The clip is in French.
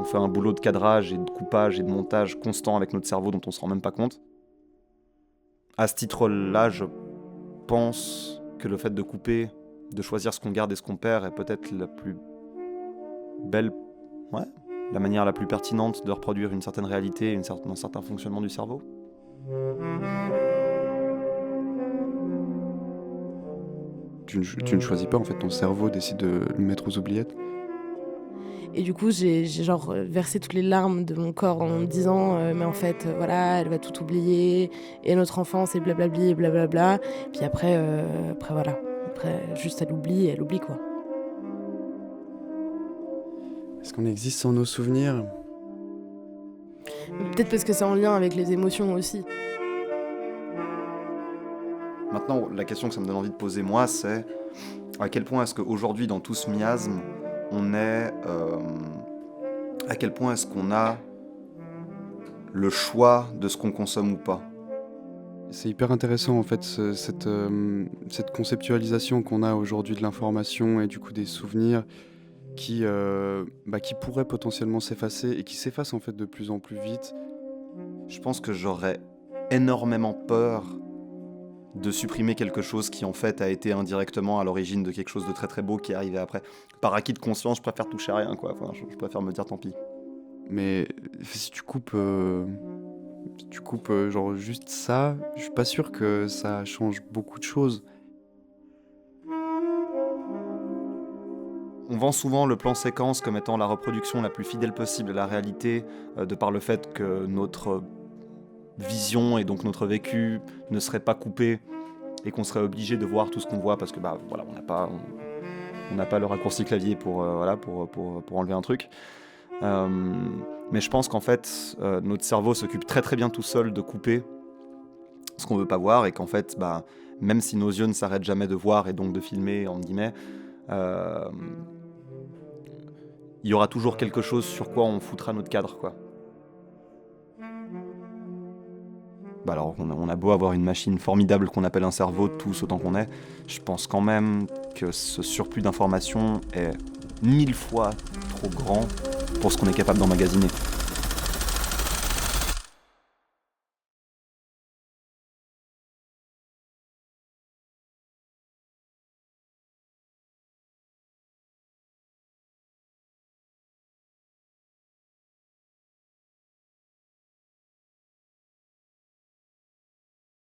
fait un boulot de cadrage et de coupage et de montage constant avec notre cerveau dont on se rend même pas compte. À ce titre-là, je pense que le fait de couper, de choisir ce qu'on garde et ce qu'on perd est peut-être la plus belle, la manière la plus pertinente de reproduire une certaine réalité, un certain fonctionnement du cerveau. Tu ne choisis pas, en fait, ton cerveau décide de le mettre aux oubliettes. Et du coup, j'ai genre versé toutes les larmes de mon corps en me disant mais en fait, voilà, elle va tout oublier, et notre enfance, et blablabli, et blablabla. Puis après, voilà. Après, juste elle oublie, quoi. Est-ce qu'on existe sans nos souvenirs? Peut-être parce que c'est en lien avec les émotions aussi. Maintenant, la question que ça me donne envie de poser moi, c'est à quel point est-ce qu'aujourd'hui, dans tout ce miasme, on est... à quel point est-ce qu'on a le choix de ce qu'on consomme ou pas? C'est hyper intéressant, en fait, cette conceptualisation qu'on a aujourd'hui de l'information et du coup des souvenirs qui pourraient potentiellement s'effacer et qui s'effacent en fait de plus en plus vite. Je pense que j'aurais énormément peur de supprimer quelque chose qui en fait a été indirectement à l'origine de quelque chose de très très beau qui est arrivé après. Par acquis de conscience, je préfère toucher à rien, quoi. Enfin, je préfère me dire tant pis. Mais si tu coupes, genre juste ça, je suis pas sûr que ça change beaucoup de choses. On vend souvent le plan séquence comme étant la reproduction la plus fidèle possible à la réalité, de par le fait que notre vision et donc notre vécu ne serait pas coupé et qu'on serait obligé de voir tout ce qu'on voit parce que voilà, on n'a pas le raccourci clavier pour enlever un truc. Mais je pense qu'en fait, notre cerveau s'occupe très très bien tout seul de couper ce qu'on veut pas voir et qu'en fait, même si nos yeux ne s'arrêtent jamais de voir et donc de filmer, en guillemets, il y aura toujours quelque chose sur quoi on foutra notre cadre, quoi. Alors, on a beau avoir une machine formidable qu'on appelle un cerveau, tous autant qu'on est, je pense quand même que ce surplus d'informations est 1000 fois trop grand pour ce qu'on est capable d'emmagasiner.